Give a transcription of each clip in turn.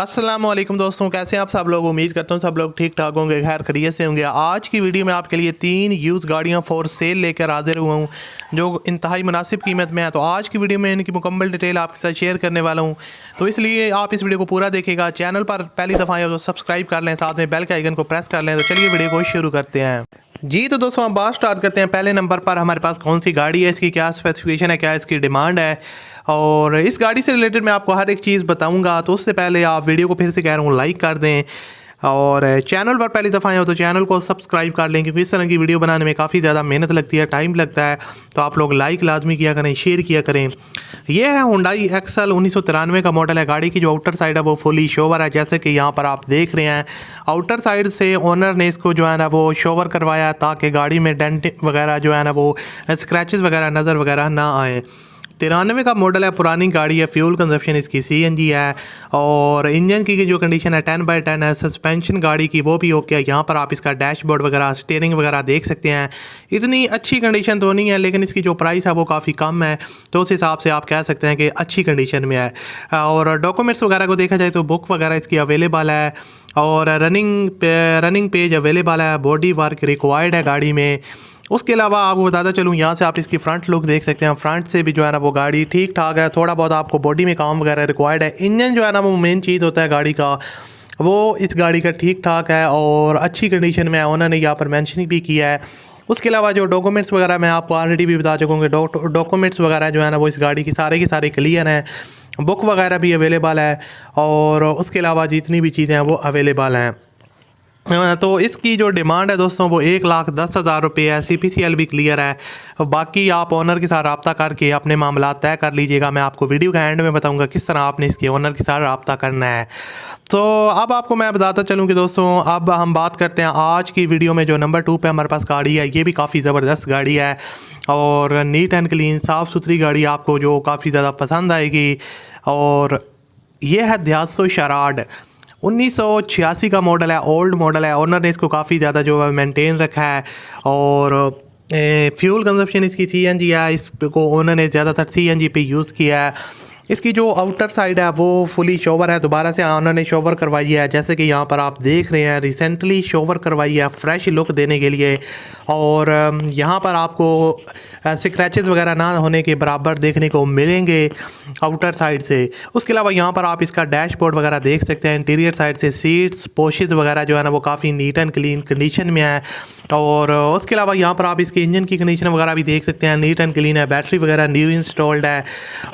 अस्सलाम वालेकुम दोस्तों, कैसे हैं आप सब लोग। उम्मीद करता हूँ सब लोग ठीक ठाक होंगे, खैर खैरियत से होंगे। आज की वीडियो में आपके लिए 3 यूज़ गाड़ियाँ फॉर सेल लेकर हाजिर हुआ हूँ जो इंतहाई मुनासिब कीमत में है। तो आज की वीडियो में इनकी मुकम्मल डिटेल आपके साथ शेयर करने वाला हूँ, तो इसलिए आप इस वीडियो को पूरा देखिएगा। चैनल पर पहली दफ़ा आए हो तो सब्सक्राइब कर लें, साथ में बेल के आइकन को प्रेस कर लें। तो चलिए वीडियो को शुरू करते हैं जी। तो दोस्तों हम बात स्टार्ट करते हैं। पहले नंबर पर हमारे पास कौन सी गाड़ी है, इसकी क्या स्पेसिफिकेशन है, क्या इसकी डिमांड है, और इस गाड़ी से रिलेटेड मैं आपको हर एक चीज़ बताऊंगा। तो उससे पहले आप वीडियो को फिर से कह रहा हूँ लाइक कर दें, और चैनल पर पहली दफ़ा आए हो तो चैनल को सब्सक्राइब कर लें, क्योंकि इस तरह की वीडियो बनाने में काफ़ी ज़्यादा मेहनत लगती है, टाइम लगता है। तो आप लोग लाइक लाजमी किया करें, शेयर किया करें। ये है हुंडई एक्सल 1993 का मॉडल है। गाड़ी की जो आउटर साइड है वो फुली शोवर है, जैसे कि यहाँ पर आप देख रहे हैं। आउटर साइड से ओनर ने इसको जो है ना वो शोवर करवाया ताकि गाड़ी में डेंट वगैरह जो है ना वो स्क्रैचेस वगैरह नज़र वगैरह ना आए। 93 का मॉडल है, पुरानी गाड़ी है। फ्यूल कंजप्शन इसकी CNG है, और इंजन की जो कंडीशन है 10/10 है। सस्पेंशन गाड़ी की वो भी ओके है। यहाँ पर आप इसका डैशबोर्ड वगैरह, स्टीयरिंग वगैरह देख सकते हैं। इतनी अच्छी कंडीशन तो नहीं है, लेकिन इसकी जो प्राइस है वो काफ़ी कम है, तो उस हिसाब से आप कह सकते हैं कि अच्छी कंडीशन में है। और डॉक्यूमेंट्स वगैरह को देखा जाए तो बुक वगैरह इसकी अवेलेबल है, और रनिंग पेज अवेलेबल है। बॉडी वर्क रिक्वायर्ड है गाड़ी में। उसके अलावा आपको बताता चलूँ, यहाँ से आप इसकी फ्रंट लुक देख सकते हैं। फ्रंट से भी जो है ना वो गाड़ी ठीक ठाक है। थोड़ा बहुत आपको बॉडी में काम वगैरह रिक्वायर्ड है। इंजन जो है ना वो मेन चीज़ होता है गाड़ी का, वो इस गाड़ी का ठीक ठाक है और अच्छी कंडीशन में है। उन्होंने यहाँ पर मेंशन भी किया है। उसके अलावा जो डॉक्यूमेंट्स वगैरह मैं आपको ऑलरेडी भी बता चुका हूँ, डॉक्यूमेंट्स वगैरह जो है ना वो इस गाड़ी की सारे क्लियर हैं। बुक वगैरह भी अवेलेबल है, और उसके अलावा जितनी भी चीज़ें हैं वो अवेलेबल हैं। तो इसकी जो डिमांड है दोस्तों वो 1,10,000 रुपये है। CPCL भी क्लियर है। बाकी आप ओनर के साथ रब्ता करके अपने मामला तय कर लीजिएगा। मैं आपको वीडियो का एंड में बताऊंगा किस तरह आपने इसके ओनर के साथ रब्ता करना है। तो अब आपको मैं बताता चलूँ कि दोस्तों अब हम बात करते हैं आज की वीडियो में जो नंबर 2 पे हमारे पास गाड़ी है। ये भी काफ़ी ज़बरदस्त गाड़ी है, और नीट एंड क्लीन साफ़ सुथरी गाड़ी आपको जो काफ़ी ज़्यादा पसंद आएगी। और ये है ध्यासो 1986 का मॉडल है, ओल्ड मॉडल है। ओनर ने इसको काफ़ी ज़्यादा जो है मेंटेन रखा है, और फ्यूल कंजप्शन इसकी CNG है। इसको ओनर ने ज़्यादातर CNG पे यूज़ किया है। इसकी जो आउटर साइड है वो फुली शोवर है, दोबारा से ओनर ने शोवर करवाई है, जैसे कि यहाँ पर आप देख रहे हैं। रिसेंटली शोवर करवाई है फ्रेश लुक देने के लिए, और यहाँ पर आपको स्क्रैचेस वगैरह ना होने के बराबर देखने को मिलेंगे आउटर साइड से। उसके अलावा यहाँ पर आप इसका डैशबोर्ड वगैरह देख सकते हैं। इंटीरियर साइड से सीट्स पोशेस वगैरह जो है ना वो काफ़ी नीट एंड क्लीन कंडीशन में है। और उसके अलावा यहाँ पर आप इसके इंजन की कंडीशन वगैरह भी देख सकते हैं, नीट एंड क्लीन है। बैटरी वगैरह न्यू इंस्टॉल्ड है,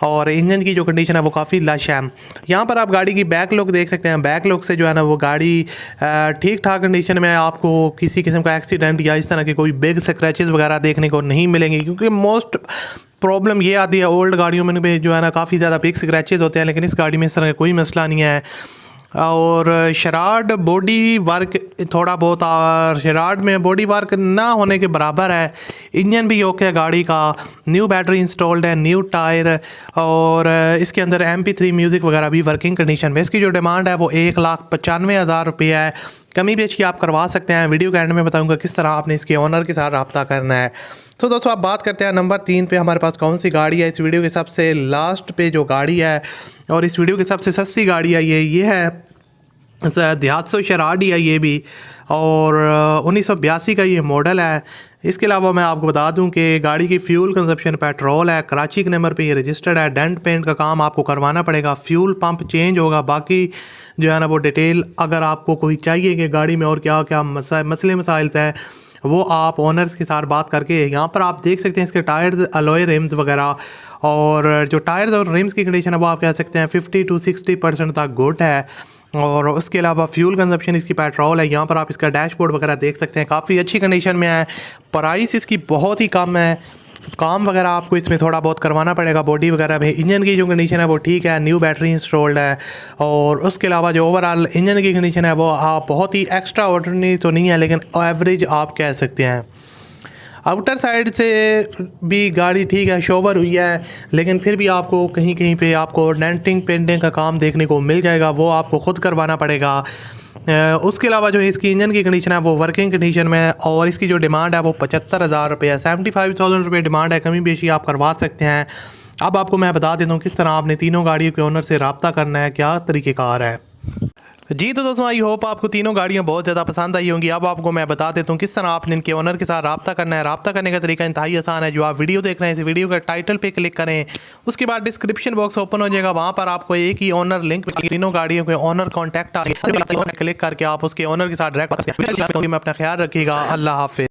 और इंजन की जो कंडीशन है वो काफ़ी लश है। यहाँ पर आप गाड़ी की बैक लुक देख सकते हैं। बैक लुक से जो है ना वो गाड़ी ठीक ठाक कंडीशन में है। आपको किसी किस्म का एक्सीडेंट या इस तरह के कोई बिग स्क्रैचेस वगैरह देखने को नहीं मिलेंगे, क्योंकि मोस्ट प्रॉब्लम ये आती है ओल्ड गाड़ियों में भी जो है ना काफ़ी ज़्यादा बिग स्क्रैचेस होते हैं, लेकिन इस गाड़ी में इस तरह का कोई मसला नहीं है। और शराड बॉडी वर्क थोड़ा बहुत, शराड में बॉडी वर्क ना होने के बराबर है। इंजन भी ओके है गाड़ी का। न्यू बैटरी इंस्टॉल्ड है, न्यू टायर, और इसके अंदर MP3 म्यूज़िक वगैरह भी वर्किंग कंडीशन में। इसकी जो डिमांड है वो 1,95,000 रुपये है। कमी बेची आप करवा सकते हैं। वीडियो के एंड में बताऊंगा किस तरह आपने इसके ओनर के साथ रब्ता करना है। तो दोस्तों आप बात करते हैं नंबर 3 पे हमारे पास कौन सी गाड़ी है। इस वीडियो के सबसे लास्ट पे जो गाड़ी है, और इस वीडियो की सबसे सस्ती गाड़ी है, ये है ध्यासो ही है ये भी, और 1982 का ये मॉडल है। इसके अलावा मैं आपको बता दूं कि गाड़ी की फ्यूल कंजप्शन पेट्रोल है। कराची के नंबर पे ये रजिस्टर्ड है। डेंट पेंट का काम आपको करवाना पड़ेगा। फ्यूल पंप चेंज होगा। बाकी जो है ना वो डिटेल अगर आपको कोई चाहिए कि गाड़ी में और क्या क्या मसले मसाइल हैं, वो आप ओनर्स के साथ बात करके। यहाँ पर आप देख सकते हैं इसके टायर्स, अलॉय रिम्स वगैरह, और जो टायर्स और रिम्स की कंडीशन है वो आप कह सकते हैं 50 to 60% तक गुड है। और उसके अलावा फ्यूल कंजप्शन इसकी पेट्रोल है। यहाँ पर आप इसका डैशबोर्ड वगैरह देख सकते हैं, काफ़ी अच्छी कंडीशन में है। प्राइस इसकी बहुत ही कम है। काम वगैरह आपको इसमें थोड़ा बहुत करवाना पड़ेगा बॉडी वगैरह में। इंजन की जो कंडीशन है वो ठीक है, न्यू बैटरी इंस्टॉल्ड है। और उसके अलावा जो ओवरऑल इंजन की कंडीशन है वो आप बहुत ही एक्स्ट्रा ऑर्डिनरी तो नहीं है, लेकिन एवरेज आप कह सकते हैं। आउटर साइड से भी गाड़ी ठीक है, शोवर हुई है, लेकिन फिर भी आपको कहीं कहीं पे आपको डेंटिंग पेंटिंग का काम देखने को मिल जाएगा, वो आपको ख़ुद करवाना पड़ेगा। उसके अलावा जो इसकी इंजन की कंडीशन है वो वर्किंग कंडीशन में है, और इसकी जो डिमांड है वो 75,000 रुपये है। 75,000 रुपये डिमांड है। कमी बेशी आप करवा सकते हैं। अब आपको मैं बता देता हूँ किस तरह आपने तीनों गाड़ियों के ओनर से रब्ता करना है, क्या तरीक़ेकार है। जी तो दोस्तों आई होप आपको तीनों गाड़ियाँ बहुत ज़्यादा पसंद आई होंगी। अब आपको मैं बता देता हूँ किस तरह आपने इनके ओनर के साथ रब्ता करना है। रब्ता करने का तरीका इंतहाई आसान है। जो आप वीडियो देख रहे हैं इस वीडियो का टाइटल पे क्लिक करें, उसके बाद डिस्क्रिप्शन बॉक्स ओपन हो जाएगा, वहाँ पर आपको एक ही ओनर लिंक, तीनों गाड़ियों के ओनर कॉन्टैक्ट आ गया, क्लिक करके आप उसके ओनर के साथ डायरेक्ट। मैं अपना ख्याल रखिएगा। अल्लाह हाफिज़।